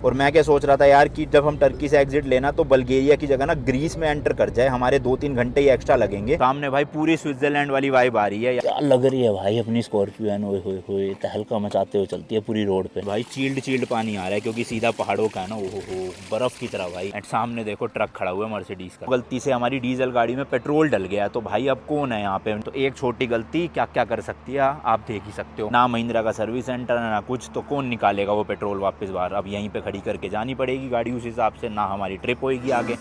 और मैं क्या सोच रहा था यार कि जब हम टर्की से एग्जिट लेना तो बल्गेरिया की जगह ना ग्रीस में एंटर कर जाए, हमारे 2-3 घंटे ही एक्स्ट्रा लगेंगे। सामने भाई पूरी स्विट्जरलैंड वाली वाइब आ रही है। क्या लग रही है भाई अपनी स्कॉर्पियो, ओए होए होए, तहलका मचाते हुए चलती है पूरी रोड पे भाई। चील्ड पानी आ रहा है क्योंकि सीधा पहाड़ों का है ना, ओहो बर्फ की तरह भाई। एंड सामने देखो ट्रक खड़ा हुआ है मर्सिडीज का। गलती से हमारी डीजल गाड़ी में पेट्रोल डल गया तो भाई अब कौन है यहाँ पे। तो एक छोटी गलती क्या क्या कर सकती है आप देख ही सकते हो। ना महिंद्रा का सर्विस सेंटर ना कुछ, तो कौन निकालेगा वो पेट्रोल वापस बाहर। अब यहीं पे खड़ी करके जानी पड़ेगी गाड़ी उस हिसाब से, ना हमारी ट्रिप होगी आगे।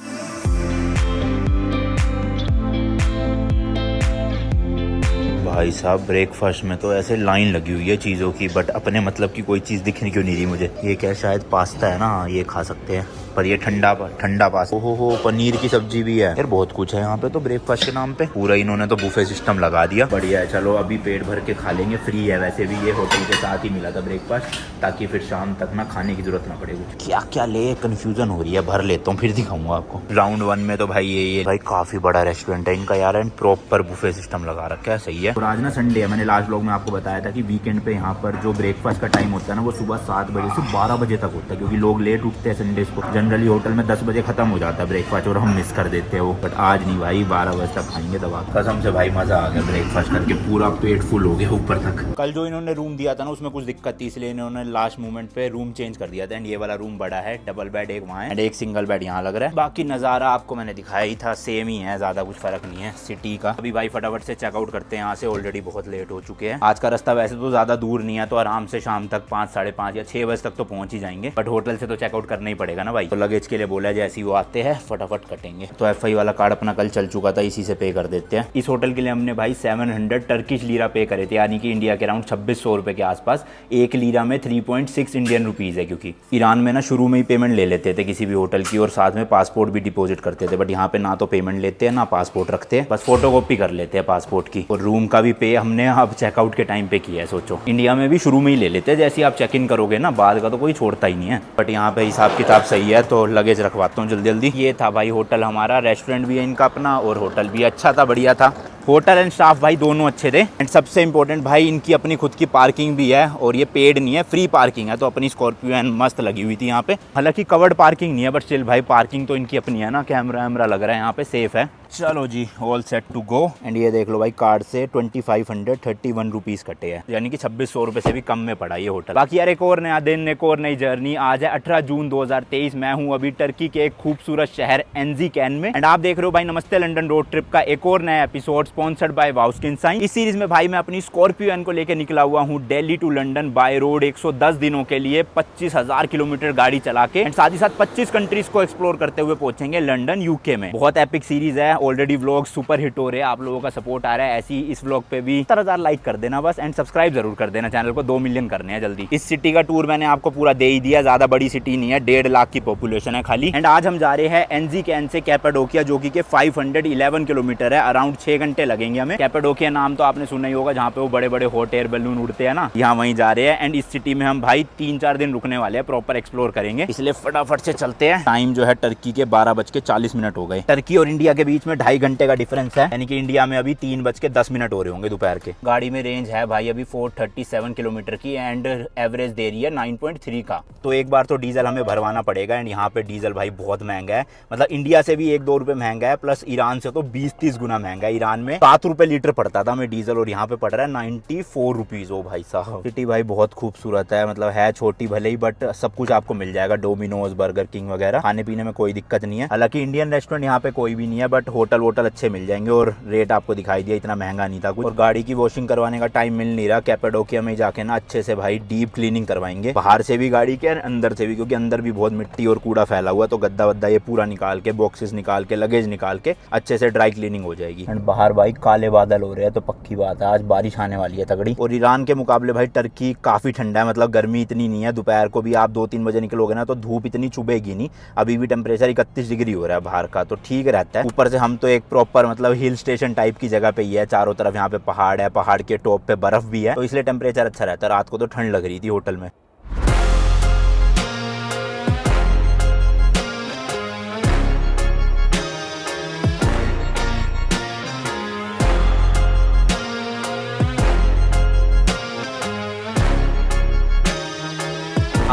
भाई साहब ब्रेकफास्ट में तो ऐसे लाइन लगी हुई है चीज़ों की, बट अपने मतलब की कोई चीज़ दिखने क्यों नहीं रही मुझे। ये क्या शायद पास्ता है ना, ये खा सकते हैं, पर ये ठंडा पास्ता। ओहो पनीर की सब्जी भी है यार, बहुत कुछ है यहाँ पे तो ब्रेकफास्ट के नाम पे। पूरा इन्होंने तो बुफे सिस्टम लगा दिया, बढ़िया है। चलो अभी पेट भर के खा लेंगे, फ्री है वैसे भी, ये होटल के साथ ही मिला था ब्रेकफास्ट, ताकि फिर शाम तक ना खाने की जरूरत ना पड़े कुछ। क्या क्या ले कंफ्यूजन हो रही है, भर लेता हूँ फिर दिखाऊंगा आपको। राउंड 1 में तो भाई ये भाई काफी बड़ा रेस्टोरेंट है इनका यार, एंड प्रॉपर बुफे सिस्टम लगा रखा है, सही है। और आज ना संडे है, मैंने लास्ट व्लॉग में आपको बताया था कि वीकेंड पे यहाँ पर जो ब्रेकफास्ट का टाइम होता है ना वो सुबह 7 बजे से 12 बजे तक होता है, क्योंकि लोग लेट उठते हैं संडेज को। जनरली होटल में 10 बजे खत्म हो जाता है ब्रेकफास्ट और हम मिस कर देते हैं वो, बट आज नहीं भाई 12 बजे तक खाएंगे दवा। कसम से भाई मजा आ गया ब्रेकफास्ट करके, पूरा पेट फुल हो गया ऊपर तक। कल जो इन्होंने रूम दिया था ना उसमें कुछ दिक्कत थी, इसलिए इन्होंने लास्ट मोमेंट पे रूम चेंज कर दिया था। एंड ये वाला रूम बड़ा है, डबल बेड एक वहाँ है एंड एक सिंगल बेड यहाँ लग रहा है। बाकी नज़ारा आपको मैंने दिखाया ही था, सेम ही है, ज्यादा कुछ फर्क नहीं है सिटी का। अभी भाई फटाफट से चेकआउट करते हैं यहाँ से, ऑलरेडी बहुत लेट हो चुके हैं। आज का रास्ता वैसे तो ज्यादा दूर नहीं है, तो आराम से शाम तक 5, 5:30 या 6 बजे तक तो पहुंच ही जाएंगे, बट होटल से तो चेकआउट करना ही पड़ेगा ना भाई। तो लगेज के लिए बोला, जैसे ही वो आते हैं फटाफट कटेंगे। तो FI वाला कार्ड अपना कल चल चुका था, इसी से पे कर देते हैं। इस होटल के लिए हमने भाई 700 टर्किश लीरा पे करे थे, यानी कि इंडिया के अराउंड 2600 रुपए के आसपास। एक लीरा में 3.6 इंडियन रुपीज है, क्योंकि ईरान में ना शुरू में ही पेमेंट ले लेते थे किसी भी होटल की, और साथ में पासपोर्ट भी डिपॉजिट करते थे। बट यहाँ पे ना तो पेमेंट लेते हैं ना पासपोर्ट रखते हैं, बस फोटोकॉपी कर लेते हैं पासपोर्ट की। और रूम का भी पे हमने अब चेकआउट के टाइम पे किया है। सोचो इंडिया में भी शुरू में ही ले लेते हैं, जैसे आप चेक इन करोगे ना, बाद का तो कोई छोड़ता ही नहीं है। बट यहाँ पे हिसाब किताब सही है, तो लगेज रखवाता हूँ जल्दी जल्दी। ये था भाई होटल हमारा, रेस्टोरेंट भी है इनका अपना, और होटल भी अच्छा था, बढ़िया था। होटल एंड स्टाफ भाई दोनों अच्छे थे। एंड सबसे इंपॉर्टेंट भाई इनकी अपनी खुद की पार्किंग भी है, और ये पेड नहीं है, फ्री पार्किंग है। तो अपनी स्कॉर्पियो एंड मस्त लगी हुई थी यहाँ पे, हालांकि कवर्ड पार्किंग नहीं है, बट स्टिल भाई पार्किंग तो इनकी अपनी है ना, कैमरा वैमरा लग रहा है यहाँ पे, सेफ है। चलो जी all set to go. And ये देख लो भाई कार्ड से 2531 रुपीज़ कटे हैं, यानी कि 2600 रुपये से भी कम में पड़ा ये होटल। बाकी यार एक और नया दिन, एक और नई जर्नी। आज है 18 जून 2023, मैं हूँ अभी टर्की के एक खूबसूरत शहर एनजीकेन में, एंड आप देख रहे हो भाई नमस्ते लंदन रोड ट्रिप का एक और नया एपिसोड स्पॉन्सर्ड बाय वाउस्किनसाइन। इस सीरीज में भाई मैं अपनी स्कॉर्पियो एन को लेकर निकला हुआ हूँ Delhi to London by road 110 दिनों के लिए, 25,000 किलोमीटर गाड़ी चला के, एंड साथ ही साथ 25 कंट्रीज को एक्सप्लोर करते हुए पहुंचेंगे लंदन यूके में। बहुत एपिक सीरीज है, ऑलरेडी व्लॉग सुपर हिट हो रहे हैं, आप लोगों का सपोर्ट आ रहा है। ऐसी इस व्लॉग पे भी 70,000 लाइक कर देना बस, एंड सब्सक्राइब जरूर कर देना चैनल को, 2 मिलियन करने हैं जल्दी। इस सिटी का टूर मैंने आपको पूरा दे ही दिया, ज्यादा बड़ी सिटी नहीं है, 1.5 लाख की पॉपुलेशन है खाली। एंड आज हम जा रहे हैं एनजीकेन से कैपाडोकिया, जो कि 511 किलोमीटर है, अराउंड 6 घंटे लगेंगे हमें। कैपाडोकिया नाम तो आपने सुना ही होगा, जहाँ पे वो बड़े बड़े हॉट एयर बैलून उड़ते हैं ना, यहाँ वहीं जा रहे हैं। एंड इस सिटी में हम भाई 3-4 दिन रुकने वाले हैं, प्रॉपर एक्सप्लोर करेंगे, इसलिए फटाफट से चलते हैं। टाइम जो है टर्की के 12:40 हो गए। टर्की और इंडिया के बीच में 2.5 घंटे का डिफरेंस है, यानी कि इंडिया में अभी 3:10 हो रहे होंगे दोपहर के। गाड़ी में रेंज है भाई अभी 437 किलोमीटर की, एंड एवरेज दे रही है 9.3 का। तो एक बार तो डीजल हमें भरवाना पड़ेगा, एंड यहाँ पे डीजल भाई बहुत महंगा है, मतलब इंडिया से भी 1-2 रुपए महंगा है, प्लस ईरान से तो 20-30 गुना महंगा है। ईरान में 7 रुपए लीटर पड़ता था हमें डीजल, और यहाँ पे पड़ रहा है 94 रुपीज। ओ भाई साहब, सिटी भाई बहुत खूबसूरत है, मतलब है छोटी भले ही, बट सब कुछ आपको मिल जाएगा, डोमिनोज, बर्गर किंग वगैरह, खाने पीने में कोई दिक्कत नहीं है। हालांकि इंडियन रेस्टोरेंट यहाँ पे कोई भी नहीं है, बट होटल वोटल अच्छे मिल जाएंगे, और रेट आपको दिखाई दिया, इतना महंगा नहीं था कुछ। और गाड़ी की वॉशिंग करवाने का टाइम मिल नहीं रहा, कैपाडोकिया में जाके ना अच्छे से भाई डीप क्लीनिंग करवाएंगे, बाहर से भी गाड़ी के अंदर से भी, क्योंकि अंदर भी बहुत मिट्टी और कूड़ा फैला हुआ, तो गद्दा वद्दा ये पूरा निकाल के, बॉक्सेस निकाल के, लगेज निकाल के अच्छे से ड्राई क्लीनिंग हो जाएगी। एंड बाहर भाई काले बादल हो रहे हैं, तो पक्की बात है आज बारिश आने वाली है तगड़ी। और ईरान के मुकाबले भाई टर्की काफी ठंडा है, मतलब गर्मी इतनी नहीं है, दोपहर को भी आप 2-3 बजे निकलोगे ना तो धूप इतनी चुभेगी नहीं। अभी भी टेम्परेचर 31 डिग्री हो रहा है बाहर का, तो ठीक रहता है। ऊपर से हम तो एक प्रॉपर मतलब हिल स्टेशन टाइप की जगह पे ही है, चारों तरफ यहाँ पे पहाड़ है, पहाड़ के टॉप पे बर्फ भी है, तो इसलिए टेम्परेचर अच्छा रहता है। रात को तो ठंड लग रही थी होटल में।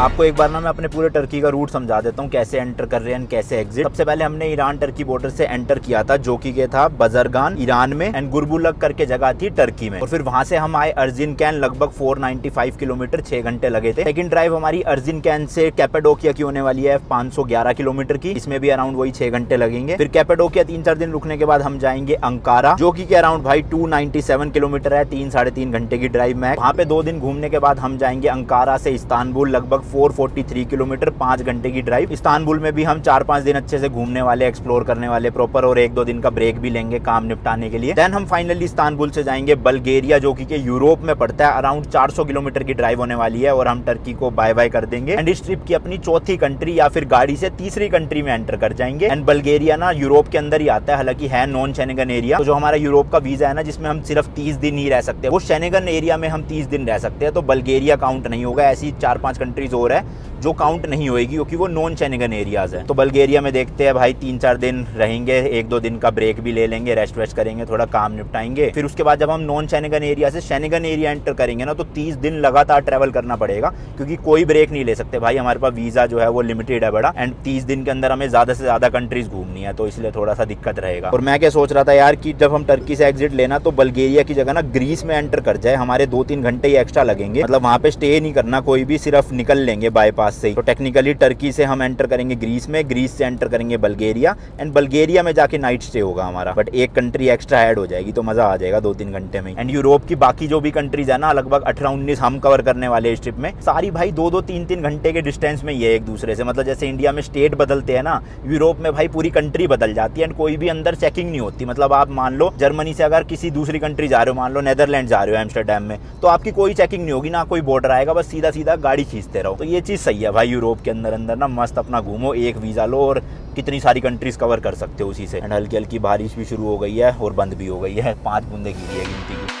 आपको एक बार ना मैं अपने पूरे टर्की का रूट समझा देता हूँ, कैसे एंटर कर रहे हैं कैसे एग्जिट। सबसे पहले हमने ईरान टर्की बॉर्डर से एंटर किया था, जो कि ये था बजरगान ईरान में एंड गुरबुलग करके जगह थी टर्की में। और फिर वहां से हम आए अर्जिनकैन, लगभग 495 किलोमीटर, 6 घंटे लगे थे। सेकंड ड्राइव हमारी अर्जिनकैन से कैपेडोकिया की होने वाली है 511 किलोमीटर की, इसमें भी अराउंड वही 6 घंटे लगेंगे। फिर कैपेडोकिया 3-4 दिन रुकने के बाद हम जाएंगे अंकारा, जो कि अराउंड भाई 297 किलोमीटर है, 3-3.5 घंटे की ड्राइव में। वहां पे 2 दिन घूमने के बाद हम जाएंगे अंकारा से इस्तांबुल, लगभग 443 किलोमीटर, 5 घंटे की ड्राइव। इस्तांबुल में भी हम 4-5 दिन अच्छे से घूमने वाले, एक्सप्लोर करने वाले प्रॉपर, और 1-2 दिन का ब्रेक भी लेंगे काम निपटाने के लिए। देन हम फाइनली इस्तांबुल से जाएंगे बल्गेरिया, जो कि यूरोप में पड़ता है। अराउंड 400 किलोमीटर की ड्राइव होने वाली है और हम टर्की को बाय बाय कर देंगे एंड इस ट्रिप की अपनी चौथी कंट्री या फिर गाड़ी से तीसरी कंट्री में एंटर कर जाएंगे। एंड बल्गेरिया ना यूरोप के अंदर ही आता है, हालांकि है नॉन शेंगन एरिया। तो जो हमारा यूरोप का वीजा है ना, जिसमें हम सिर्फ 30 दिन ही रह सकते हैं, वो शेंगन एरिया में हम 30 दिन रह सकते हैं, तो बल्गेरिया काउंट नहीं होगा। ऐसी 4-5 कंट्रीज और है जो काउंट नहीं होगी, क्योंकि वो नॉन शेंगन एरियाज है। तो बल्गेरिया में देखते हैं भाई, 3-4 दिन रहेंगे, 1-2 दिन का ब्रेक भी ले लेंगे, रेस्ट वेस्ट करेंगे, थोड़ा काम निपटाएंगे। फिर उसके बाद जब हम नॉन शेंगन एरिया से शेंगन एरिया एंटर करेंगे ना, तो 30 दिन लगातार ट्रैवल करना पड़ेगा, क्योंकि कोई ब्रेक नहीं ले सकते भाई। हमारे पास वीजा जो है वो लिमिटेड है बड़ा, एंड 30 दिन के अंदर हमें ज्यादा से ज्यादा कंट्रीज घूमनी है, तो इसलिए थोड़ा सा दिक्कत रहेगा। और मैं क्या सोच रहा था यार, कि जब हम टर्की से एग्जिट लेना, तो बल्गेरिया की जगह ना ग्रीस में एंटर कर जाए, हमारे 2-3 घंटे ही एक्स्ट्रा लगेंगे। मतलब वहां पे स्टे नहीं करना कोई भी, सिर्फ निकल लेंगे बाईपास से ही। तो टेक्निकली टर्की से हम एंटर करेंगे ग्रीस में, ग्रीस से एंटर करेंगे बल्गेरिया, एंड बल्गेरिया में जाके नाइट स्टे होगा हमारा। बट एक कंट्री एक्स्ट्रा ऐड हो जाएगी, तो मजा आ जाएगा 2-3 घंटे में। एंड यूरोप की बाकी जो भी कंट्रीज है ना, लगभग 18-19 हम कवर करने वाले इस ट्रिप में। सारी भाई 2-2, 3-3 घंटे के डिस्टेंस में ये एक दूसरे से, मतलब जैसे इंडिया में स्टेट बदलते हैं ना, यूरोप में भाई पूरी कंट्री बदल जाती है एंड कोई भी अंदर चेकिंग नहीं होती। मतलब आप मान लो जर्मनी से अगर किसी दूसरी कंट्री जा रहे हो, मान लो नेदरलैंड जा रहे हो एम्स्टरडैम में, तो आपकी कोई चेकिंग नहीं होगी, ना कोई बॉर्डर आएगा, बस सीधा सीधा गाड़ी खींचते रहो। तो ये चीज सही है भाई, यूरोप के अंदर अंदर ना मस्त अपना घूमो, एक वीजा लो और कितनी सारी कंट्रीज कवर कर सकते हो उसी से। एंड हल्की हल्की बारिश भी शुरू हो गई है और बंद भी हो गई है, 5 बूंदे गिरी है गिनती की।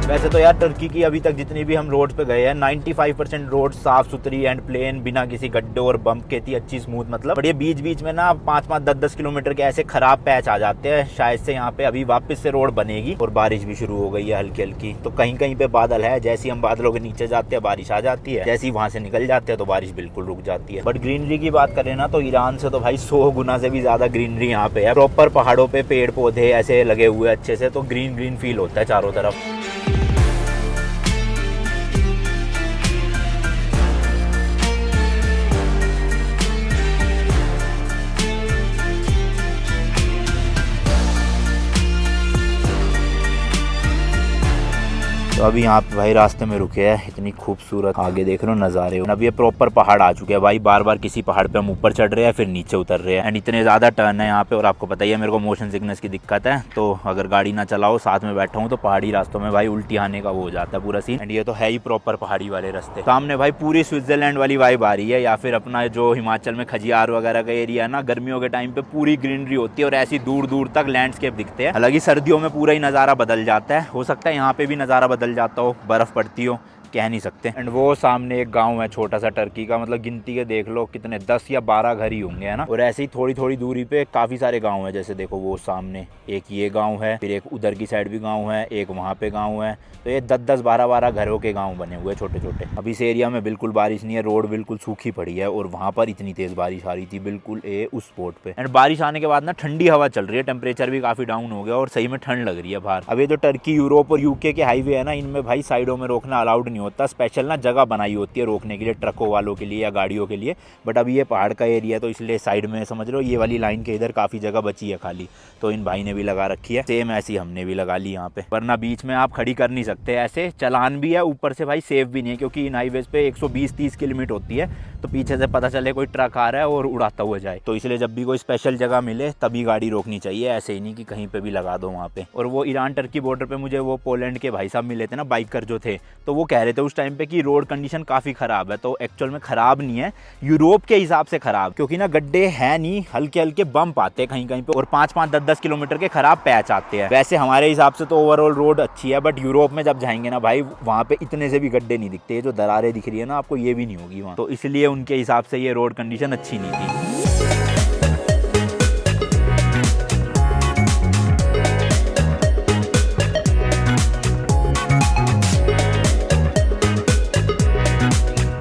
वैसे तो यार टर्की की अभी तक जितनी भी हम रोड पे गए हैं, 95% रोड साफ सुथरी एंड प्लेन, बिना किसी गड्ढे और बम्प के थी, अच्छी स्मूथ मतलब। बट ये बीच बीच में ना 5-5, 10-10 किलोमीटर के ऐसे खराब पैच आ जाते हैं। शायद से यहाँ पे अभी वापस से रोड बनेगी और बारिश भी शुरू हो गई है हल्की हल्की। तो कहीं कहीं पे बादल है, जैसे हम बादलों के नीचे जाते हैं बारिश आ जाती है, जैसे ही वहां से निकल जाते हैं तो बारिश बिल्कुल रुक जाती है। बट ग्रीनरी की बात करें ना, तो ईरान से तो भाई 100 गुना से भी ज्यादा ग्रीनरी यहाँ पे है। प्रॉपर पहाड़ों पे पेड़ पौधे ऐसे लगे हुए अच्छे से, तो ग्रीन ग्रीन फील होता है चारों तरफ। तो अभी यहाँ पे भाई रास्ते में रुके हैं, इतनी खूबसूरत आगे देख रहे हो नज़ारे। अब ये प्रॉपर पहाड़ आ चुके हैं भाई, बार बार किसी पहाड़ पे हम ऊपर चढ़ रहे हैं फिर नीचे उतर रहे हैं। एंड इतने ज़्यादा टर्न है यहाँ पे, और आपको पता ही है मेरे को मोशन सिकनेस की दिक्कत है, तो अगर गाड़ी ना चलाओ साथ में बैठा हूँ तो पहाड़ी रास्तों में भाई उल्टी आने का वो हो जाता है पूरा सीन। एंड ये तो है ही प्रॉपर पहाड़ी वाले रास्ते। सामने भाई पूरी स्विट्जरलैंड वाली वाइब आ रही है, या फिर अपना जो हिमाचल में खजियार वगैरह का एरिया है ना, गर्मियों के टाइम पे पूरी ग्रीनरी होती है और ऐसी दूर दूर तक लैंडस्केप दिखते हैं। हालांकि सर्दियों में पूरा ही नज़ारा बदल जाता है, हो सकता है यहाँ पे भी नज़ारा बदल जाता हो, बर्फ पड़ती हो, कह नहीं सकते। एंड वो सामने एक गांव है छोटा सा टर्की का, मतलब गिनती के देख लो कितने 10 या 12 घर ही होंगे, है ना। और ऐसे ही थोड़ी थोड़ी दूरी पे काफी सारे गांव है, जैसे देखो वो सामने एक ये गांव है, फिर एक उधर की साइड भी गांव है, एक वहाँ पे गांव है। तो ये 10-10, 12-12 घरों के गाँव बने हुए छोटे छोटे। अब इस एरिया में बिल्कुल बारिश नहीं है, रोड बिल्कुल सूखी पड़ी है, और वहाँ पर इतनी तेज बारिश आ रही थी बिल्कुल उस स्पॉट पे। एंड बारिश आने के बाद ना ठंडी हवा चल रही है, टेम्परेचर भी काफी डाउन हो गया और सही में ठंड लग रही है बाहर। अब ये जो टर्की, यूरोप और यूके के हाईवे है ना, इनमें भाई साइडों में रोकना अलाउड नहीं होता, स्पेशल ना जगह बनाई होती है रोकने के लिए, ट्रकों वालों के लिए या गाड़ियों के लिए। बट अभी ये पहाड़ का एरिया है तो इसलिए साइड में समझ लो ये वाली लाइन के इधर काफ़ी जगह बची है खाली, तो इन भाई ने भी लगा रखी है। सेम ऐसी हमने भी लगा ली यहाँ पे, वरना बीच में आप खड़ी कर नहीं सकते ऐसे। चालान भी है ऊपर से भाई, सेफ भी नहीं है, क्योंकि इन हाईवेज पे 120-30 की लिमिट होती है, तो पीछे से पता चले कोई ट्रक आ रहा है और उड़ाता हुआ जाए। तो इसलिए जब भी कोई स्पेशल जगह मिले तभी गाड़ी रोकनी चाहिए, ऐसे ही नहीं कि कहीं पे भी लगा दो वहाँ पे। और वो ईरान टर्की बॉर्डर पे मुझे वो पोलैंड के भाई साहब मिले थे ना, बाइकर जो थे, तो वो कह रहे थे उस टाइम पे कि रोड कंडीशन काफ़ी ख़राब है। तो एक्चुअल में ख़राब नहीं है, यूरोप के हिसाब से ख़राब, क्योंकि ना गड्ढे हैं नहीं, हल्के हल्के बम्प आते हैं कहीं कहीं पे, और 5-5, 10-10 किलोमीटर के खराब पैच आते हैं। वैसे हमारे हिसाब से तो ओवरऑल रोड अच्छी है, बट यूरोप में जब जाएंगे ना भाई, वहाँ पे इतने से भी गड्ढे नहीं दिखते, जो दरारें दिख रही है ना आपको, ये भी नहीं होगी वहाँ। तो इसलिए उनके हिसाब से ये रोड कंडीशन अच्छी नहीं थी।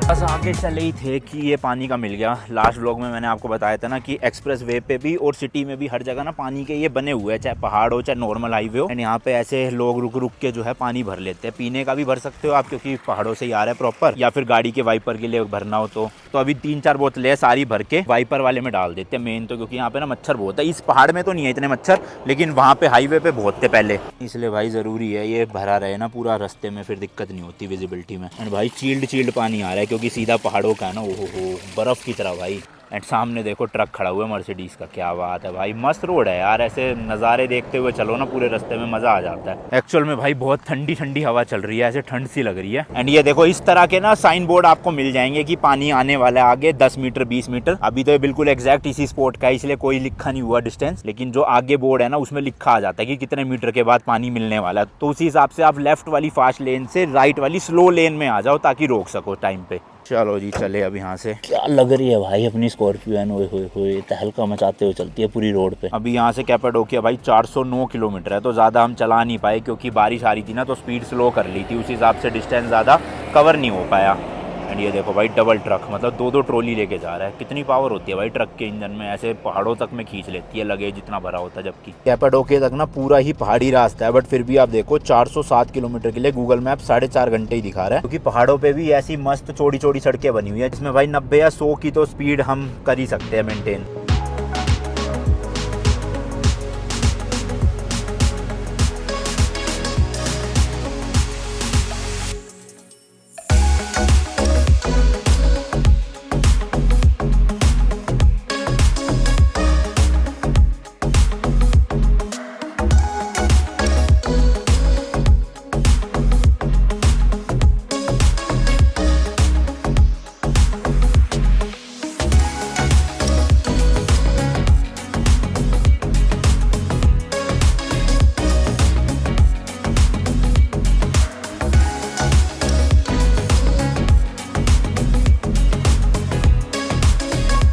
बस आगे चले ही थे कि ये पानी का मिल गया। लास्ट व्लॉग में मैंने आपको बताया था ना कि एक्सप्रेस वे पे भी और सिटी में भी हर जगह ना पानी के ये बने हुए हैं, चाहे पहाड़ हो चाहे नॉर्मल हाईवे हो, एंड यहाँ पे ऐसे लोग रुक रुक के जो है पानी भर लेते हैं। पीने का भी भर सकते हो आप, क्योंकि पहाड़ों से ही आ रहा है प्रॉपर, या फिर गाड़ी के वाइपर के लिए भरना हो तो अभी 3-4 बोतलें सारी भर के वाइपर वाले में डाल देते हैं मेन तो, क्योंकि यहाँ पे ना मच्छर बहुत है। इस पहाड़ में तो नहीं है इतने मच्छर, लेकिन वहाँ पे हाईवे पे बहुत थे पहले, इसलिए भाई ज़रूरी है ये भरा रहे ना पूरा रास्ते में, फिर दिक्कत नहीं होती विजिबिलिटी में। एंड भाई चिल्ड पानी आ रहा है, क्योंकि सीधा पहाड़ों का है ना, ओहो बर्फ़ की तरह भाई। एंड सामने देखो ट्रक खड़ा हुआ है मर्सिडीज़ का, क्या बात है भाई, मस्त रोड है यार। ऐसे नज़ारे देखते हुए चलो ना पूरे रास्ते में, मज़ा आ जाता है। एक्चुअल में भाई बहुत ठंडी ठंडी हवा चल रही है, ऐसे ठंड सी लग रही है। एंड ये देखो इस तरह के ना साइन बोर्ड आपको मिल जाएंगे कि पानी आने वाला है आगे 10 मीटर 20 मीटर। अभी तो ये बिल्कुल एग्जैक्ट इसी स्पॉट का है, इसलिए कोई लिखा नहीं हुआ डिस्टेंस, लेकिन जो आगे बोर्ड है ना उसमें लिखा आ जाता है कि कितने मीटर के बाद पानी मिलने वाला है। तो उसी हिसाब से आप लेफ्ट वाली फास्ट लेन से राइट वाली स्लो लेन में आ जाओ, ताकि रोक सको टाइम पे। चलो जी चले अब यहाँ से। क्या लग रही है भाई अपनी स्कॉर्पियो, हुए तहलका मचाते हुए चलती है पूरी रोड पे। अभी यहाँ से कैपाडोकिया भाई 409 किलोमीटर है, तो ज़्यादा हम चला नहीं पाए, क्योंकि बारिश आ रही थी ना, तो स्पीड स्लो कर ली थी, उस हिसाब से डिस्टेंस ज़्यादा कवर नहीं हो पाया। एंड ये देखो भाई डबल ट्रक, मतलब 2-2 ट्रॉली लेके जा रहा है। कितनी पावर होती है भाई ट्रक के इंजन में, ऐसे पहाड़ों तक में खींच लेती है लगेज जितना भरा होता है। जबकि कैपाडोकिया तक ना पूरा ही पहाड़ी रास्ता है, बट फिर भी आप देखो 407 किलोमीटर के लिए गूगल मैप 4.5 घंटे ही दिखा रहा है, क्योंकि पहाड़ों पे भी ऐसी मस्त चौड़ी चौड़ी सड़कें बनी हुई है, जिसमें भाई 90 या 100 की तो स्पीड हम कर ही सकते हैं मेंटेन।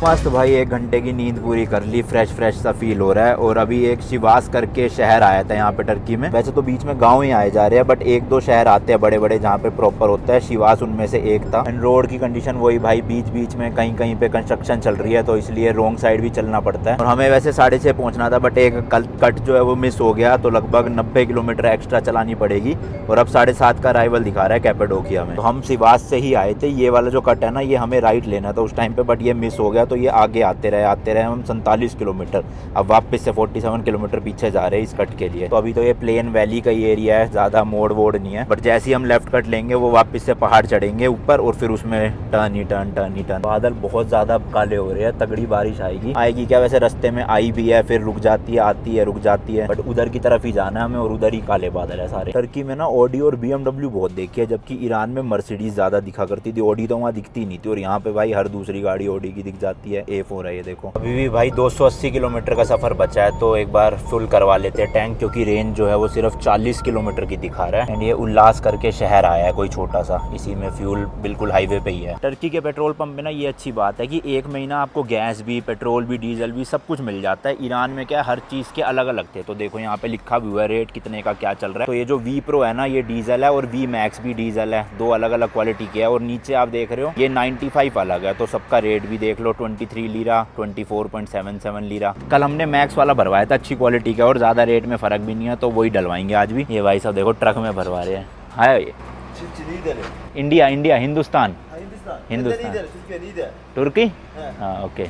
मस्त भाई 1 घंटे की नींद पूरी कर ली, फ्रेश सा फील हो रहा है। और अभी एक शिवास करके शहर आया था यहाँ पे टर्की में, वैसे तो बीच में गांव ही आए जा रहे हैं, बट 1-2 शहर आते हैं बड़े बड़े जहाँ पे प्रॉपर होता है, शिवास उनमें से एक था। एंड रोड की कंडीशन वही भाई, बीच बीच में कहीं कहीं पे कंस्ट्रक्शन चल रही है, तो इसलिए रॉन्ग साइड भी चलना पड़ता है। और हमें वैसे 6:30 पहुँचना था, बट एक कट जो है वो मिस हो गया, तो लगभग 90 किलोमीटर एक्स्ट्रा चलानी पड़ेगी। और अब 7:30 का अराइवल दिखा रहा है कैपाडोकिया में। तो हम शिवास से ही आए थे, ये वाला जो कट है ना ये हमें राइट लेना था उस टाइम पे, बट ये मिस हो गया, तो ये आगे आते रहे हम 47 किलोमीटर। अब वापस से 47 किलोमीटर पीछे जा रहे हैं इस कट के लिए। तो अभी तो ये प्लेन वैली का ही एरिया है, ज्यादा मोड़ वोड़ नहीं है, बट जैसे ही हम लेफ्ट कट लेंगे वो वापस से पहाड़ चढ़ेंगे ऊपर, और फिर उसमें टर्न ही टर्न। बादल बहुत ज्यादा काले हो रहे हैं, तगड़ी बारिश आएगी क्या, वैसे रास्ते में आई भी है, फिर रुक जाती है, आती है, रुक जाती है, बट उधर की तरफ ही जाना है हमें, और उधर ही काले बादल है सारे। टर्की में ना ऑडी और BMW बहुत देखी है, जबकि ईरान में मर्सिडीज ज्यादा दिखा करती थी, ऑडी तो वहाँ दिखती नहीं थी, और यहाँ पे भाई हर दूसरी गाड़ी ऑडी की दिख जाती है। A4 है ये देखो। अभी भी भाई 280 किलोमीटर का सफर बचा है, तो एक बार फुल करवा लेते हैं टैंक, क्योंकि रेंज जो है वो सिर्फ 40 किलोमीटर की दिखा रहा है। एंड ये उल्लास करके शहर आया है कोई छोटा सा, इसी में फ्यूल बिल्कुल हाईवे पे ही है। टर्की के पेट्रोल पंप में ना ये अच्छी बात है कि 1 महीना आपको गैस भी, पेट्रोल भी, डीजल भी सब कुछ मिल जाता है। ईरान में क्या हर चीज़ के अलग अलग थे, तो देखो यहाँ पे लिखा भी हुआ है रेट कितने का क्या चल रहा है। तो ये जो V Pro है ना ये डीजल है, और V Max भी डीजल है, 2 अलग अलग क्वालिटी के है। और नीचे आप देख रहे हो ये 95 अलग है, तो सबका रेट भी देख लो, 23 लीरा, 24.77 लीरा। कल हमने मैक्स वाला भरवाया था, अच्छी क्वालिटी का, और ज़्यादा रेट में फ़र्क भी नहीं है, तो वही डलवाएंगे आज भी। ये भाई साहब देखो ट्रक में भरवा रहे हैं। Hi India India Hindustan Hindistan. Hindustan. Türkiye lider. तुर्की हाँ। हाँ ओके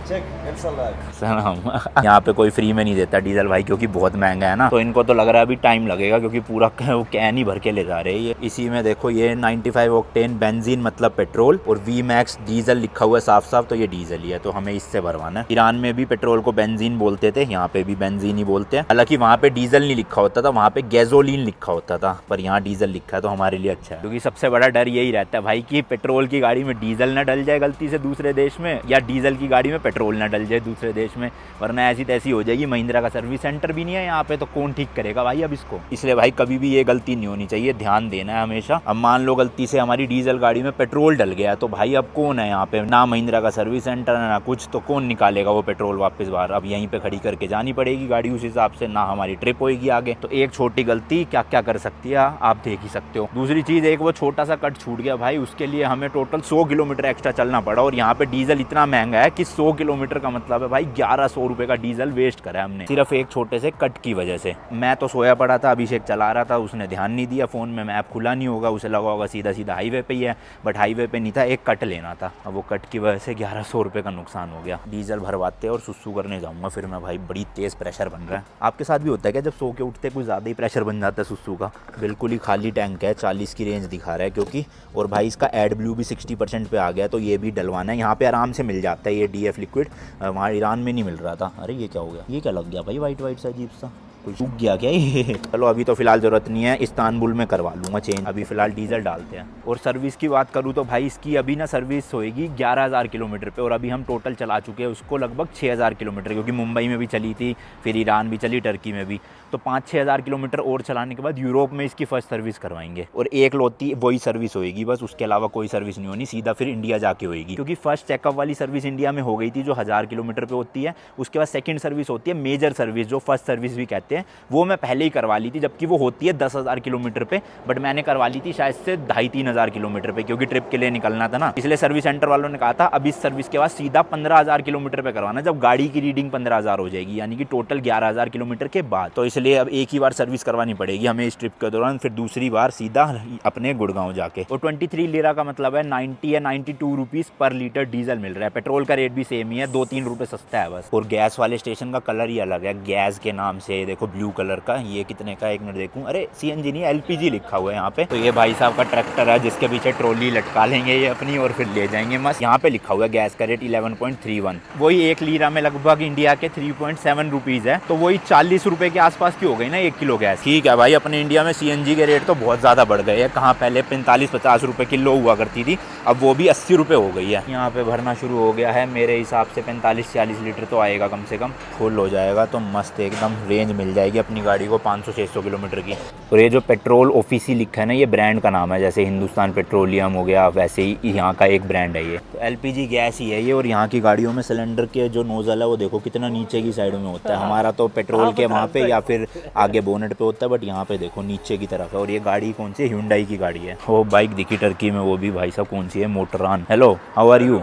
Çek. El salla. सलाम। यहाँ पे कोई फ्री में नहीं देता डीजल भाई, क्योंकि बहुत महंगा है ना, तो इनको तो लग रहा है अभी टाइम लगेगा, क्योंकि पूरा वो कैन ही भर के ले जा रहे हैं ये। इसी में देखो ये 95 ऑक्टेन बेंजीन मतलब पेट्रोल और वी मैक्स डीजल लिखा हुआ है साफ साफ, तो ये डीजल ही है, तो हमें इससे भरवाना है। ईरान में भी पेट्रोल को बेंजीन बोलते थे, यहाँ पे भी बेंजीन ही बोलते हैं। हालांकि वहाँ पे डीजल नहीं लिखा होता था, वहाँ पे गैसोलीन लिखा होता था, पर यहाँ डीजल लिखा है, तो हमारे लिए अच्छा है। क्योंकि सबसे बड़ा डर यही रहता है भाई कि पेट्रोल की गाड़ी में डीजल ना डल जाए गलती से दूसरे देश में, या डीजल की गाड़ी में पेट्रोल ना डल जाए दूसरे देश में, वरना ऐसी तैसी हो जाएगी। महिंद्रा का सर्विस सेंटर भी नहीं है यहाँ पे, तो कौन ठीक करेगा भाई अब इसको। इसलिए भाई कभी भी ये गलती नहीं होनी चाहिए, ध्यान देना है हमेशा। अब मान लो गलती से हमारी डीजल गाड़ी में पेट्रोल डल गया, तो भाई अब कौन है यहाँ पे, ना महिंद्रा का सर्विस सेंटर ना कुछ, तो कौन निकालेगा वो पेट्रोल वापस बाहर। अब यहीं पे खड़ी करके जानी पड़ेगी गाड़ी, उस हिसाब से ना हमारी ट्रिप होगी आगे। तो एक छोटी गलती क्या क्या कर सकती है आप देख ही सकते हो। दूसरी चीज, एक वो छोटा सा कट छूट गया भाई, उसके लिए हमें टोटल 100 किलोमीटर एक्स्ट्रा चलना पड़ा, और यहाँ पे डीजल इतना महंगा है कि 100 किलोमीटर का मतलब है भाई 1100 रुपए का डीजल वेस्ट करा है हमने, सिर्फ एक छोटे से कट की वजह से। मैं तो सोया पड़ा था, अभिषेक चला रहा था, उसने ध्यान नहीं दिया, फोन में मैप खुला नहीं होगा, उसे लगा होगा सीधा सीधा हाईवे पे ही है, बट हाईवे पे नहीं था, एक कट लेना था। अब वो कट की वजह से 1100 रुपए का नुकसान हो गया। डीजल भरवाते और सुसु करने जाऊंगा फिर मैं भाई, बड़ी तेज प्रेशर बन रहा है। आपके साथ भी होता है क्या, जब सो के उठते कुछ ज़्यादा ही प्रेशर बन जाता है सुसु का? बिल्कुल ही खाली टैंक है, 40 की रेंज दिखा रहा है क्योंकि, और भाई इसका एड ब्लू भी 60% पे आ गया, तो ये भी डलवाना है। यहाँ पे आराम से मिल जाता है ये DF लिक्विड, वहाँ ईरान में नहीं मिल रहा था। अरे ये क्या हो गया, ये क्या लग गया भाई वाइट वाइट सा अजीब सा, कोई सूख गया क्या ये? चलो अभी तो फिलहाल ज़रूरत नहीं है, इस्तांबुल में करवा लूँगा चेंज, अभी फ़िलहाल डीजल डालते हैं। और सर्विस की बात करूँ तो भाई इसकी अभी ना सर्विस होएगी 11,000 किलोमीटर पे, और अभी हम टोटल चला चुके हैं उसको लगभग 6,000 किलोमीटर, क्योंकि मुंबई में भी चली थी, फिर ईरान भी चली, टर्की में भी, तो 5-6 हज़ार किलोमीटर और चलाने के बाद यूरोप में इसकी फर्स्ट सर्विस करवाएंगे, और एक लौती वही सर्विस होएगी बस, उसके अलावा कोई सर्विस नहीं होनी, सीधा फिर इंडिया जाके होएगी। क्योंकि फर्स्ट चेकअप वाली सर्विस इंडिया में हो गई थी जो 1000 किलोमीटर पे होती है, उसके बाद सेकंड सर्विस होती है मेजर सर्विस, जो फर्स्ट सर्विस भी कहते हैं, वो मैं पहले ही करवा ली थी, जबकि वो होती है 10,000 किलोमीटर पे, बट मैंने करवा ली थी शायद से 2,500-3 हज़ार किलोमीटर पे, क्योंकि ट्रिप के लिए निकलना था ना। इसलिए सर्विस सेंटर वालों ने कहा था अब इस सर्विस के बाद सीधा 15,000 किलोमीटर पे करवाना, जब गाड़ी की रीडिंग 15,000 हो जाएगी, यानी कि टोटल 11,000 किलोमीटर के बाद। तो इसलिए अब एक ही बार सर्विस करवानी पड़ेगी हमें इस ट्रिप के दौरान, फिर दूसरी बार सीधा अपने गुड़गांव जाके। और 23 लीरा का मतलब है 90 या 92 रुपीज़ पर लीटर डीजल मिल रहा है। पेट्रोल का रेट भी सेम ही है, 2-3 रुपये सस्ता है बस। और गैस वाले स्टेशन का कलर ही अलग है, गैस के नाम से देखो ब्लू कलर का। ये कितने का, एक मिनट देखूं, अरे CNG नहीं LPG लिखा हुआ है यहाँ पे। तो ये भाई साहब का ट्रैक्टर है जिसके पीछे ट्रॉली लटका लेंगे ये अपनी, और फिर ले जाएंगे मस्त। यहाँ पे लिखा हुआ है गैस का रेट 11.31, वही 1 लीरा में लगभग इंडिया के 3.7 रुपीज़ है, तो वही 40 रुपये के आसपास की हो गई ना 1 किलो गैस। ठीक है भाई, अपने इंडिया में CNG के रेट तो बहुत ज़्यादा बढ़ गए हैं, कहाँ पहले 45-50 रुपये किलो हुआ करती थी, अब वो भी 80 रुपये हो गई है। यहाँ पे भरना शुरू हो गया है, मेरे हिसाब से 45-46 लीटर तो आएगा कम से कम, फुल हो जाएगा तो मस्त एकदम रेंज मिल जाएगी अपनी गाड़ी को 500-600 किलोमीटर की। और ये जो पेट्रोल ऑफिसी लिखा है ना, ये ब्रांड का नाम है, जैसे हिंदुस्तान पेट्रोलियम हो गया, वैसे ही यहाँ का एक ब्रांड है ये। तो LPG गैस ही है ये। और यहाँ की गाड़ियों में सिलेंडर के जो नोजल है वो देखो कितना नीचे की साइड में होता है, हमारा तो पेट्रोल के वहाँ पे या फिर आगे बोनेट पे होता है, बट यहाँ पे देखो नीचे की तरफ है। और ये गाड़ी कौन सी है, Hyundai की गाड़ी है। वो बाइक दिखी टर्की में, वो भी भाई साहब कौन सी है, मोटरान। Hello, how are you?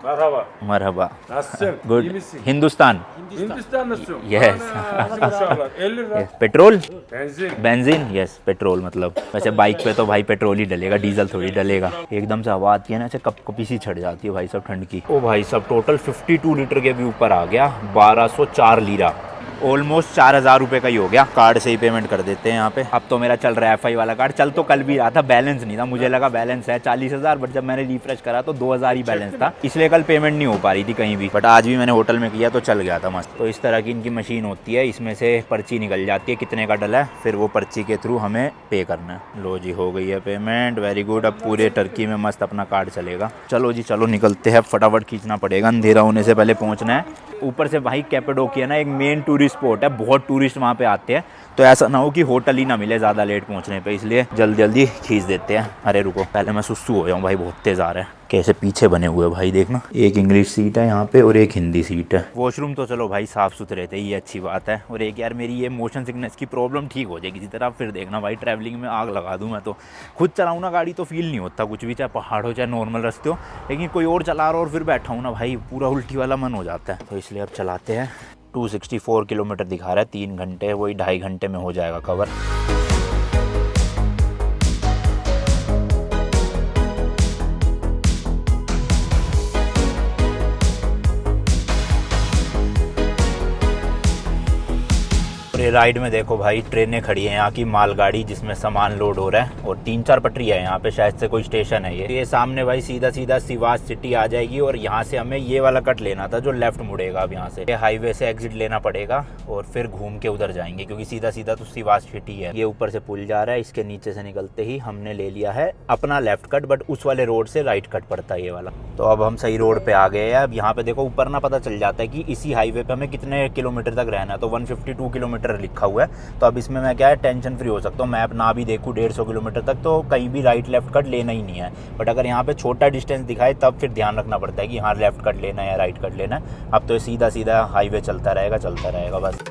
Merhaba. मरहबा। Nasılsın? Good. İyi misin? Hindustan. Hindistan nasıl? Yes. İnşallah. 50 lira. Petrol, Benzin. बेंजीन, यस पेट्रोल मतलब। वैसे बाइक पे तो भाई पेट्रोल ही डलेगा, डीजल थोड़ी डलेगा। एकदम से हवा आती है ना, ऐसे कपकपी सी छट जाती है भाई साहब ठंड की। ओ भाई साहब, टोटल 52 लीटर के भी ऊपर आ गया, 1204 लीरा, ऑलमोस्ट 4,000 रुपये का ही हो गया। कार्ड से ही पेमेंट कर देते हैं यहाँ पे। अब तो मेरा चल रहा है FI वाला कार्ड, चल तो कल भी रहा था, बैलेंस नहीं था, मुझे लगा बैलेंस है 40,000, बट जब मैंने रिफ्रेश करा तो 2,000 ही बैलेंस था, इसलिए कल पेमेंट नहीं हो पा रही थी कहीं भी। बट आज भी मैंने होटल में किया तो चल गया था मस्त। तो इस तरह की इनकी मशीन होती है, इसमें से पर्ची निकल जाती है कितने का डला है, फिर वो पर्ची के थ्रू हमें पे करना है। लो जी, हो गई है पेमेंट, वेरी गुड। अब पूरे टर्की में मस्त अपना कार्ड चलेगा। चलो जी चलो, निकलते हैं, फटाफट खींचना पड़ेगा, अंधेरा होने से पहले पहुँचना है। ऊपर से भाई कैपेडोकिया ना एक मेन टूरिस्ट स्पॉट है, बहुत टूरिस्ट वहाँ पे आते हैं, तो ऐसा ना हो कि होटल ही ना मिले ज़्यादा लेट पहुँचने पे, इसलिए जल्दी जल्दी खींच देते हैं। अरे रुको, पहले मैं सुस्सू हो जाऊँ भाई, बहुत तेज़ आ रहा है। कैसे पीछे बने हुए भाई, देखना, एक इंग्लिश सीट है यहाँ पे और एक हिंदी सीट है। वॉशरूम तो चलो भाई साफ़ सुथरे थे, ये अच्छी बात है। और एक यार मेरी ये मोशन सिकनेस की प्रॉब्लम ठीक हो जाएगी किसी तरह, फिर देखना भाई ट्रैवलिंग में आग लगा दूँ मैं तो। खुद चलाऊँ ना गाड़ी तो फील नहीं होता कुछ भी, चाहे पहाड़ हो चाहे नॉर्मल रास्ते हो, लेकिन कोई और चला रहा और फिर बैठा हूँ ना भाई, पूरा उल्टी वाला मन हो जाता है। तो इसलिए अब चलाते हैं। 264 किलोमीटर दिखा रहा है, 3 घंटे, वही 2.5 घंटे में हो जाएगा कवर। ये राइड में देखो भाई ट्रेनें खड़ी है यहाँ की, मालगाड़ी जिसमें सामान लोड हो रहा है, और 3-4 पटरी है यहाँ पे, शायद से कोई स्टेशन है ये सामने भाई सीधा सीधा सिवास सिटी आ जाएगी। और यहाँ से हमें ये वाला कट लेना था जो लेफ्ट मुड़ेगा। अब यहाँ से हाईवे से एग्जिट लेना पड़ेगा और फिर घूम के उधर जाएंगे, क्योंकि सीधा सीधा तो सिवास सिटी है। ये ऊपर से पुल जा रहा है, इसके नीचे से निकलते ही हमने ले लिया है अपना लेफ्ट कट, बट उस वाले रोड से राइट कट पड़ता है ये वाला। तो अब हम सही रोड पे आ गए हैं। अब यहाँ पे देखो ऊपर ना पता चल जाता है कि इसी हाईवे पे हमें कितने किलोमीटर तक रहना है, तो 152 किलोमीटर लिखा हुआ है। तो अब इसमें मैं क्या है टेंशन फ्री हो सकता हूँ, मैप ना भी देखूँ 150 किलोमीटर तक, तो कहीं भी राइट लेफ्ट कट लेना ही नहीं है। बट अगर यहाँ पे छोटा डिस्टेंस दिखाए तब फिर ध्यान रखना पड़ता है कि हाँ लेफ्ट कट लेना है या राइट कट लेना है। अब तो सीधा सीधा हाईवे चलता रहेगा बस।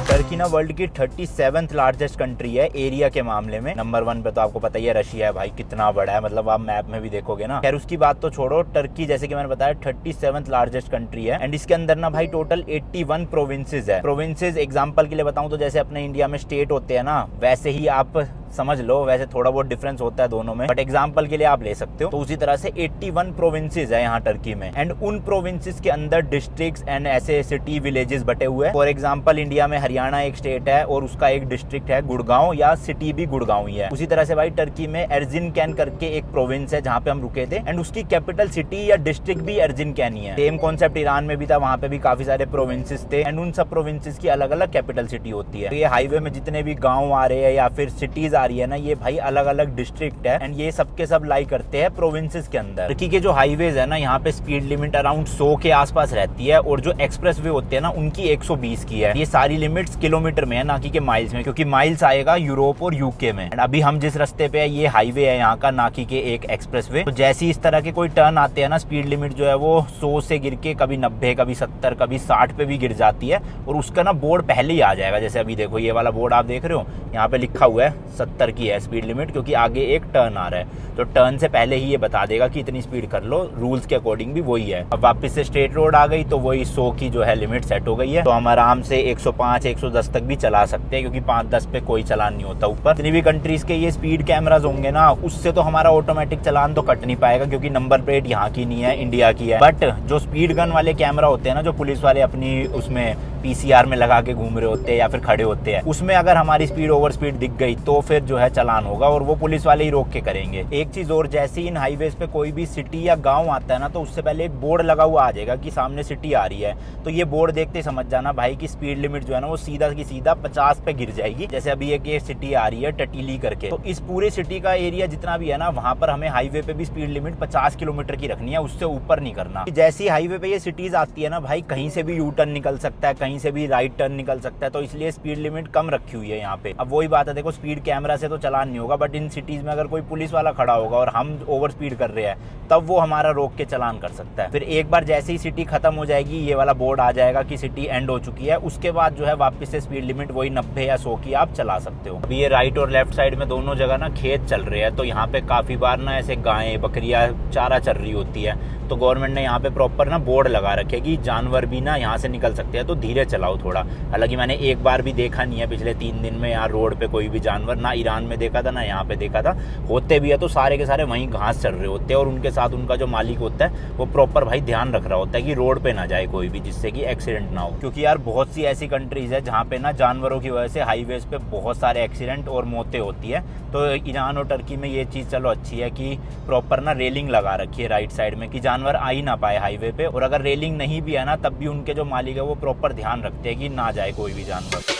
टर्की ना वर्ल्ड की 37th लार्जेस्ट कंट्री है एरिया के मामले में। नंबर 1 पे तो आपको पता ही है रशिया है भाई, कितना बड़ा है, मतलब आप मैप में भी देखोगे ना। खैर उसकी बात तो छोड़ो, टर्की जैसे कि मैंने बताया 37th लार्जेस्ट कंट्री है। एंड इसके अंदर ना भाई टोटल 81 प्रोविंसेस है। प्रोविंसेस एग्जांपल के लिए बताऊं तो जैसे अपने इंडिया में स्टेट होते हैं ना, वैसे ही आप समझ लो। वैसे थोड़ा बहुत डिफरेंस होता है दोनों में, बट एग्जांपल के लिए आप ले सकते हो। तो उसी तरह से 81 प्रोविंसेस है यहाँ टर्की में। एंड उन प्रोविंसेस के अंदर डिस्ट्रिक्ट्स एंड ऐसे सिटी विलेजेस बटे हुए हैं। फॉर एग्जांपल इंडिया में हरियाणा एक स्टेट है और उसका एक डिस्ट्रिक्ट है गुड़गांव, या सिटी भी गुड़गांव ही है। उसी तरह से भाई टर्की में एर्जिनकैन करके एक प्रोविंस है जहाँ पे हम रुके थे, एंड उसकी कैपिटल सिटी या डिस्ट्रिक्ट भी एर्जिनकैन ही है। सेम कॉन्सेप्ट ईरान में भी था, वहाँ पे भी काफी सारे प्रोविंसेस थे, एंड उन सब प्रोविंसेस की अलग अलग कैपिटल सिटी होती है। तो ये हाईवे में जितने भी गाँव आ रहे हैं या फिर सिटीज आ रही है ना, ये भाई अलग अलग डिस्ट्रिक्ट है, एंड ये सबके सब लाई करते हैं प्रोविंसेस के अंदर। टर्की के जो हाईवेज है ना, यहाँ पे स्पीड लिमिट अराउंड 100 के आसपास रहती है, और जो एक्सप्रेस वे होते हैं ना उनकी 120 की है। ये सारी लिमिट्स किलोमीटर में है, ना कि माइल्स में, क्योंकि माइल्स आएगा यूरोप और यूके में। एंड अभी हम जिस रास्ते पे है ये हाईवे है यहाँ का, ना कि एक एक्सप्रेस वे। तो जैसे इस तरह के कोई टर्न आते हैं ना, स्पीड लिमिट जो है वो 100 से गिर के कभी 90, कभी 70, कभी 60 पे भी गिर जाती है, और उसका ना बोर्ड पहले ही आ जाएगा। जैसे अभी देखो ये वाला बोर्ड आप देख रहे हो, यहाँ पे लिखा हुआ है 70 की है स्पीड लिमिट, क्योंकि आगे एक टर्न आ रहा है। तो टर्न से पहले ही ये बता देगा कि इतनी स्पीड कर लो, रूल्स के अकॉर्डिंग भी वही है। अब वापस से स्ट्रेट रोड आ गई तो वही 100 की जो है लिमिट सेट हो गई है। तो हम आराम से 105, 110 तक भी चला सकते हैं, क्योंकि 5-10 पे कोई चालान नहीं होता ऊपर। जितनी भी कंट्रीज के ये स्पीड कैमराज होंगे ना, उससे तो हमारा ऑटोमेटिक चालान तो कट नहीं पाएगा, क्योंकि नंबर प्लेट यहाँ की नहीं है, इंडिया की है। बट जो स्पीड गन वाले कैमरा होते हैं ना, जो पुलिस वाले अपनी उसमें पीसीआर में लगा के घूम रहे होते हैं या फिर खड़े होते हैं, उसमें अगर हमारी स्पीड ओवर स्पीड दिख गई तो फिर जो है चालान होगा, और वो पुलिस वाले ही रोक के करेंगे। एक चीज और, जैसे इन हाईवेज पे कोई भी सिटी या गांव आता है ना, तो उससे पहले एक बोर्ड लगा हुआ आ जाएगा कि सामने सिटी आ रही है। तो ये बोर्ड देखते समझ जाना भाई की स्पीड लिमिट जो है ना वो सीधा की सीधा 50 पे गिर जाएगी। जैसे अभी एक ये सिटी आ रही है टटीली करके, तो इस पूरे सिटी का एरिया जितना भी है ना, वहां पर हमें हाईवे पे भी स्पीड लिमिट 50 किलोमीटर की रखनी है, उससे ऊपर नहीं करना। जैसी हाईवे पे ये सिटीज आती है ना भाई, कहीं से भी यू टर्न निकल सकता है, कहीं से भी राइट टर्न निकल सकता है, तो इसलिए स्पीड लिमिट कम रखी हुई है यहाँ पे। अब वही बात है, देखो स्पीड कैमरा से तो चालान नहीं होगा, बट इन सिटीज में अगर कोई पुलिस वाला खड़ा होगा और हम ओवर स्पीड कर रहे हैं, तब वो हमारा रोक के चालान कर सकता है। फिर एक बार जैसे ही सिटी खत्म हो जाएगी, ये वाला बोर्ड आ जाएगा कि सिटी एंड हो चुकी है, उसके बाद जो है वापस से स्पीड लिमिट वही 90 या 100 की आप चला सकते हो। अभी ये राइट और लेफ्ट साइड में दोनों जगह ना खेत चल रहे हैं, तो यहाँ पे काफी बार ना ऐसे गायें बकरियां चारा चल रही होती है, तो गवर्नमेंट ने यहाँ पे प्रॉपर ना बोर्ड लगा रखे कि जानवर भी ना यहाँ से निकल सकते हैं, तो धीरे चलाओ थोड़ा। हालांकि मैंने एक बार भी देखा नहीं है पिछले 3 दिन में यहाँ रोड पे कोई भी जानवर, ना ईरान में देखा था ना यहाँ पे देखा था। होते भी है तो सारे के सारे वहीं घास चल रहे होते हैं, और उनके साथ उनका जो मालिक होता है वो प्रॉपर भाई ध्यान रख रहा होता है कि रोड पे ना जाए कोई भी, जिससे कि एक्सीडेंट ना हो। क्योंकि यार बहुत सी ऐसी कंट्रीज है जहाँ पे ना जानवरों की वजह से हाईवेज पे बहुत सारे एक्सीडेंट और मौतें होती है। तो ईरान और टर्की में ये चीज़ चलो अच्छी है कि प्रॉपर ना रेलिंग लगा रखी है राइट साइड में, कि जानवर आ ही ना पाए हाईवे पे। और अगर रेलिंग नहीं भी है ना, तब भी उनके जो मालिक है वो प्रॉपर ध्यान रखते हैं कि ना जाए कोई भी जानवर।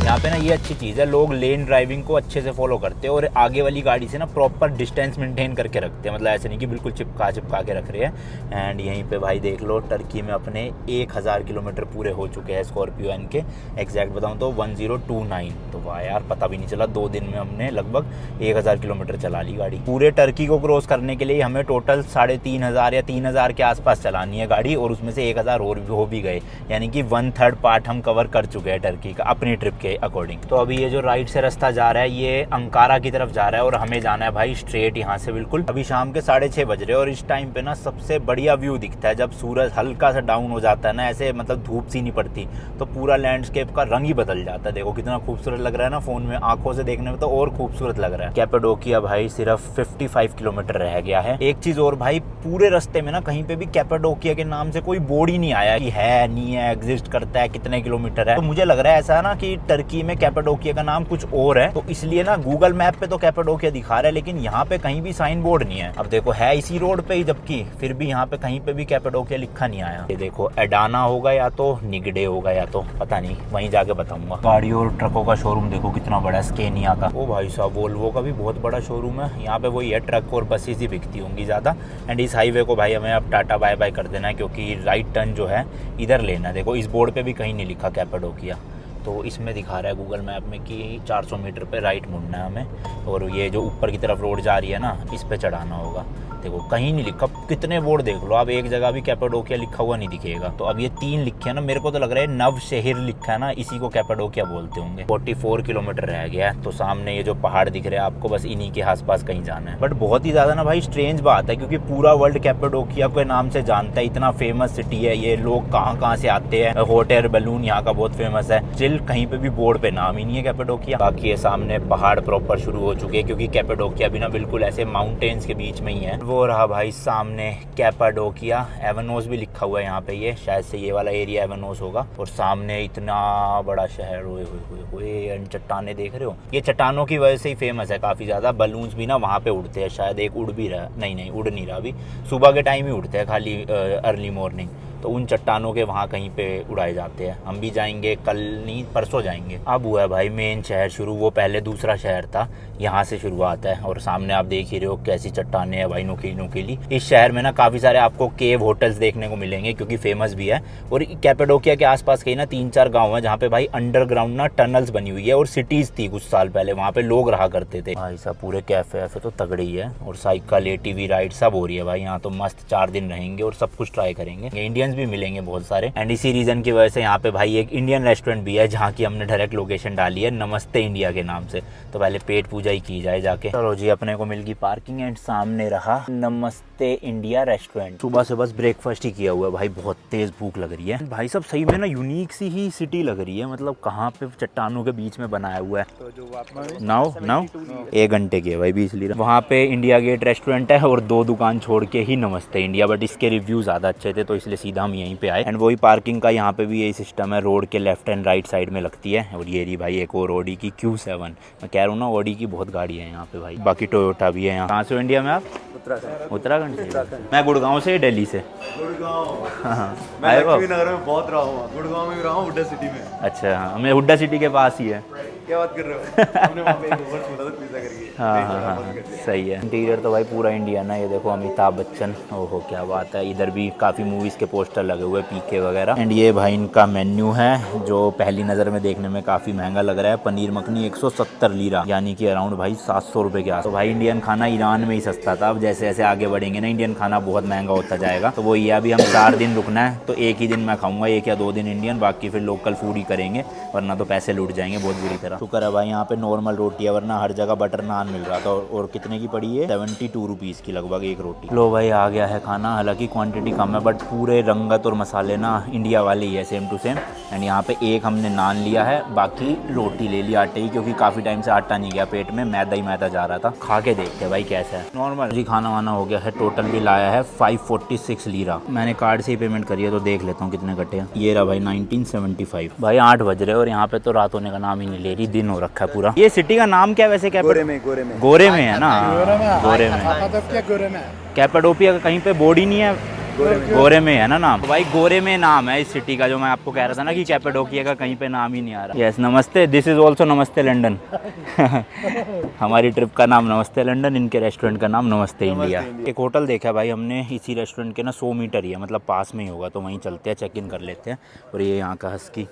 यहाँ पे ना ये अच्छी चीज़ है, लोग लेन ड्राइविंग को अच्छे से फॉलो करते हैं और आगे वाली गाड़ी से ना प्रॉपर डिस्टेंस मेंटेन करके रखते हैं, मतलब ऐसे नहीं कि बिल्कुल चिपका के रख रहे हैं। एंड यहीं पे भाई देख लो टर्की में अपने 1000 किलोमीटर पूरे हो चुके हैं स्कॉर्पियो एन के, एग्जैक्ट बताऊँ तो 1029। तो वाह यार, पता भी नहीं चला, 2 दिन में हमने लगभग 1000 किलोमीटर चला ली गाड़ी। पूरे टर्की को क्रॉस करने के लिए हमें टोटल 3500 या 3000 के आसपास चलानी है गाड़ी, और उसमें से 1000 और हो भी गए, यानी कि 1/3 पार्ट हम कवर कर चुके हैं टर्की का अपनी ट्रिप के अकॉर्डिंग। तो अभी ये जो राइट से रास्ता जा रहा है ये अंकारा की तरफ जा रहा है और हमें जाना है भाई स्ट्रेट यहाँ से बिल्कुल। अभी शाम के 6:30 बज रहे हैं और इस टाइम पे ना सबसे बढ़िया व्यू दिखता है जब सूरज हल्का सा डाउन हो जाता है ना, ऐसे मतलब धूप सी नहीं पड़ती तो पूरा लैंडस्केप का रंग ही बदल जाता है। देखो कितना खूबसूरत लग रहा है ना, फोन में आंखों से देखने में तो और खूबसूरत लग रहा है। कैपाडोकिया भाई सिर्फ 55 किलोमीटर रह गया है। एक चीज और भाई, पूरे रास्ते में ना कहीं पे भी कैपाडोकिया के नाम से कोई बोर्ड ही नहीं आया कि है नहीं है, एग्जिस्ट करता है, कितने किलोमीटर है। तो मुझे लग रहा है ऐसा ना कि टर्की में कैपाडोकिया का नाम कुछ और है, तो इसलिए ना गूगल मैप पे तो कैपाडोकिया दिखा रहा है लेकिन यहाँ पे कहीं भी साइन बोर्ड नहीं है। अब देखो है इसी रोड पे ही, जबकि फिर भी यहाँ पे कहीं पे भी कैपाडोकिया लिखा नहीं आया। ये देखो एडाना होगा या तो निगडे होगा या तो पता नहीं, वहीं जाके बताऊंगा। गाड़ी और ट्रकों का शोरूम देखो कितना बड़ा है, स्केनिया का। ओ भाई साहब, वोल्वो का भी बहुत बड़ा शोरूम है। यहाँ पे वही है, ट्रक और बसेस ही बिकती होंगी ज़्यादा। एंड इस हाईवे को भाई हमें अब टाटा बाय बाय कर देना है क्योंकि राइट टर्न जो है इधर लेना है। देखो इस बोर्ड पे भी कहीं नहीं लिखा कैपाडोकिया, तो इसमें दिखा रहा है गूगल मैप में कि 400 मीटर पे राइट मुड़ना है हमें, और ये जो ऊपर की तरफ रोड जा रही है ना इस पे चढ़ाना होगा। देखो कहीं नहीं लिखा, कितने बोर्ड देख लो, अब एक जगह भी कैपाडोकिया लिखा हुआ नहीं दिखेगा। तो अब ये 3 लिखे हैं ना, मेरे को तो लग रहा है नव शहर लिखा है ना, इसी को कैपाडोकिया बोलते होंगे। 44 किलोमीटर रह गया है, तो सामने ये जो पहाड़ दिख रहे हैं आपको, बस इन्हीं के आसपास कहीं जाना है। बट बहुत ही ज्यादा ना भाई स्ट्रेंज बात है क्योंकि पूरा वर्ल्ड कैपाडोकिया के नाम से जानता है, इतना फेमस सिटी है ये, लोग कहाँ से आते हैं। हॉट एयर बलून यहाँ का बहुत फेमस है, स्टिल कहीं पे भी बोर्ड पे नाम ही नहीं है कैपाडोकिया। बाकी ये सामने पहाड़ प्रॉपर शुरू हो चुके हैं क्योंकि कैपाडोकिया भी ना बिल्कुल ऐसे माउंटेन्स के बीच में ही है। वो रहा भाई सामने कैपाडोकिया, एवनोस भी लिखा हुआ है यहाँ पे, ये शायद से ये वाला एरिया एवनोस होगा। और सामने इतना बड़ा शहर, हुए चट्टाने देख रहे हो, ये चट्टानों की वजह से ही फेमस है काफी ज्यादा। बलून्स भी ना वहाँ पे उड़ते हैं, शायद एक उड़ भी रहा, नहीं उड़ नहीं रहा, अभी सुबह के टाइम ही उड़ते हैं खाली, अर्ली मॉर्निंग। तो उन चट्टानों के वहाँ कहीं पे उड़ाए जाते हैं। हम भी जाएंगे, कल नहीं परसों जाएंगे। अब हुआ है भाई मेन शहर शुरू, वो पहले दूसरा शहर था, यहाँ से शुरुआत है। और सामने आप देख ही रहे हो कैसी चट्टाने हैं भाई, नुकीली। इस शहर में ना काफ़ी सारे आपको केव होटल्स देखने को मिलेंगे क्योंकि फेमस भी है। और कैपाडोकिया के आसपास कहीं ना 3-4 गाँव हैं जहाँ पे भाई अंडरग्राउंड ना टनल्स बनी हुई है, और सिटीज़ थी कुछ साल पहले, वहाँ पे लोग रहा करते थे भाई साहब। पूरे कैफे तो तगड़े ही है, और साइकिल ATV राइड सब हो रही है भाई यहाँ तो। मस्त 4 दिन रहेंगे और सब कुछ ट्राई करेंगे। इंडियंस भी मिलेंगे बहुत सारे। एंड इसी रीजन की वजह से यहाँ पे भाई एक इंडियन रेस्टोरेंट भी है जहाँ की हमने डायरेक्ट लोकेशन डाली है, नमस्ते इंडिया के नाम से। तो पहले पेट पूजा ही की जाए जाके। चलो जी, अपने को मिल गई पार्किंग एंड सामने रहा नमस्ते इंडिया रेस्टोरेंट। सुबह से बस ब्रेकफास्ट ही किया हुआ है भाई, बहुत तेज भूख लग रही है भाई साहब। सही में ना यूनिक सी ही सिटी लग रही है, मतलब कहाँ पे चट्टानों के बीच में बनाया हुआ है। तो जो नाउ 1 घंटे की है भाई, 20 लीटर। वहाँ पे इंडिया गेट रेस्टोरेंट है और 2 दुकान छोड़ के ही नमस्ते इंडिया, बट इसके रिव्यू ज्यादा अच्छे थे तो इसलिए सीधा हम यहीं पे आए। एंड वही पार्किंग का यहाँ पे भी यही सिस्टम है, रोड के लेफ्ट एंड राइट साइड में लगती है। और ये रही भाई एक और ऑडी की Q7, मैं कह रहा हूँ ना ऑडी की बहुत गाड़ी है यहाँ पे भाई। बाकी टोयोटा भी है यहाँ। कहाँ से इंडिया में आप? उत्तराखंड से। मैं गुड़गांव से, दिल्ली से। गुड़गांव। हाँ, मैं लक्ष्मी नगर में बहुत रहा हूँ, गुड़गांव में भी रहा हूँ, हुड्डा सिटी में। अच्छा, मैं हुड्डा सिटी के पास ही है। क्या बात कर रहे हो? हमने वहाँ पे एक ओवर छोड़ा था पिज़्ज़ा करके। हाँ, सही है। इंटीरियर तो भाई पूरा इंडियन है। ये देखो अमिताभ बच्चन, ओहो क्या बात है। इधर भी काफ़ी मूवीज़ के पोस्टर लगे हुए, PK वगैरह। एंड ये भाई इनका मेन्यू है जो पहली नज़र में देखने में काफ़ी महंगा लग रहा है। पनीर मखनी 170 लीरा, यानी कि अराउंड भाई 700 रुपये के आस। तो भाई इंडियन खाना ईरान में ही सस्ता था, अब जैसे जैसे आगे बढ़ेंगे ना इंडियन खाना बहुत महंगा होता जाएगा। तो वो ये अभी हम 4 दिन रुकना है, तो एक ही दिन मैं खाऊंगा, 1 या 2 दिन इंडियन, बाकी फिर लोकल फूड ही करेंगे, वरना तो पैसे लूट जाएंगे बहुत बुरी तरह। शुक्र है भाई यहाँ पे नॉर्मल रोटी है, वरना हर जगह बटर नान मिल रहा था। और कितने की पड़ी है? 72 रुपीज़ की लगभग एक रोटी। लो भाई आ गया है खाना, हालांकि क्वांटिटी कम है बट पूरे रंगत और मसाले ना इंडिया वाले ही है, सेम टू सेम। एंड यहाँ पे एक हमने नान लिया है, बाकी रोटी ले ली आटे ही, क्योंकि काफ़ी टाइम से आटा नहीं गया पेट में, मैदा ही मैदा जा रहा था। खा के देखते भाई कैसा है। नॉर्मल जी खाना वाना हो गया है। टोटल बिल आया है 546 लीरा। मैंने कार्ड से ही पेमेंट करी है, तो देख लेता हूँ कितने कटे हैं। ये रहा भाई 1975। भाई 8 बज रहे और यहाँ पे तो रात होने का नाम ही नहीं ले रही, दिन हो रखा है पूरा। ये सिटी का नाम क्या है वैसे? गोरे में है ना? गोरे में। कैपाडोकिया का कहीं पे बोर्ड ही नहीं है। गोरे में है ना नाम भाई, गोरे में नाम है इस सिटी का, जो मैं आपको कह रहा था ना कि कैपेडोकिया का कहीं पे नाम ही नहीं आ रहा। यस नमस्ते, दिस इज ऑल्सो नमस्ते लंदन। हमारी ट्रिप का नाम नमस्ते लंदन, इनके रेस्टोरेंट का नाम नमस्ते इंडिया। एक होटल देखा भाई हमने इसी रेस्टोरेंट के ना 100 मीटर ही है, मतलब पास में ही होगा, तो वहीं चलते हैं, चेक इन कर लेते हैं। और ये यहाँ का हस्की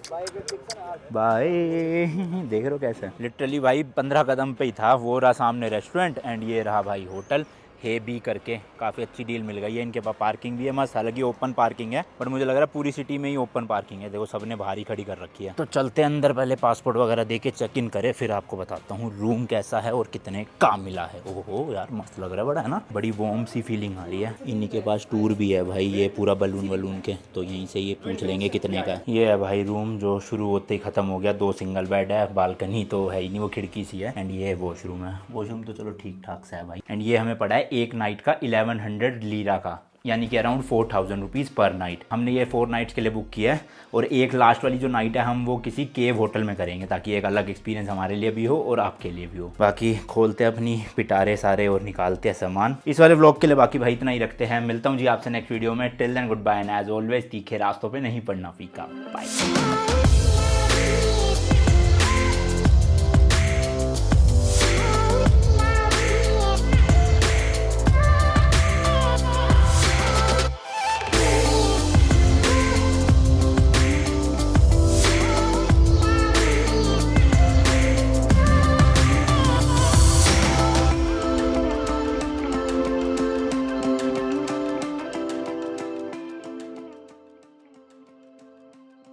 भाई देख रहे हो कैसे, लिटरली भाई 15 कदम पे ही था, वो रहा सामने रेस्टोरेंट एंड ये रहा भाई होटल हे बी करके। काफ़ी अच्छी डील मिल गई है, इनके पास पार्किंग भी है मस्त, हालांकि ओपन पार्किंग है, बट मुझे लग रहा है पूरी सिटी में ही ओपन पार्किंग है। देखो सबने बाहर ही खड़ी कर रखी है। तो चलते हैं अंदर, पहले पासपोर्ट वगैरह दे के चेक इन करें, फिर आपको बताता हूँ रूम कैसा है और कितने का मिला है। ओहो यार मस्त लग रहा है, बड़ा है ना, बड़ी वार्म सी फीलिंग आ रही है। इन्हीं के पास टूर भी है भाई, ये पूरा बलून वलून के, तो यहीं से ये पूछ लेंगे कितने का है। ये है भाई रूम, जो शुरू होते ही खत्म हो गया। 2 सिंगल बेड है, बालकनी तो है ही नहीं, वो खिड़की सी है। एंड ये वॉशरूम है, वॉशरूम तो चलो ठीक ठाक सा है भाई। एंड ये हमें पड़ा है एक नाइट का 1100 लीरा का, यानी कि अराउंड 4000 रुपीज़ पर नाइट। हमने ये 4 नाइट्स के लिए बुक किया है, और एक लास्ट वाली जो नाइट है हम वो किसी केव होटल में करेंगे, ताकि एक अलग एक्सपीरियंस हमारे लिए भी हो और आपके लिए भी हो। बाकी खोलते हैं अपनी पिटारे सारे और निकालते हैं सामान इस वाले व्लॉग के लिए। बाकी भाई इतना ही रखते हैं, मिलता हूँ जी आपसे नेक्स्ट वीडियो में। Till then good bye and as always तीखे रास्तों पर नहीं पड़ना फीका। बाय।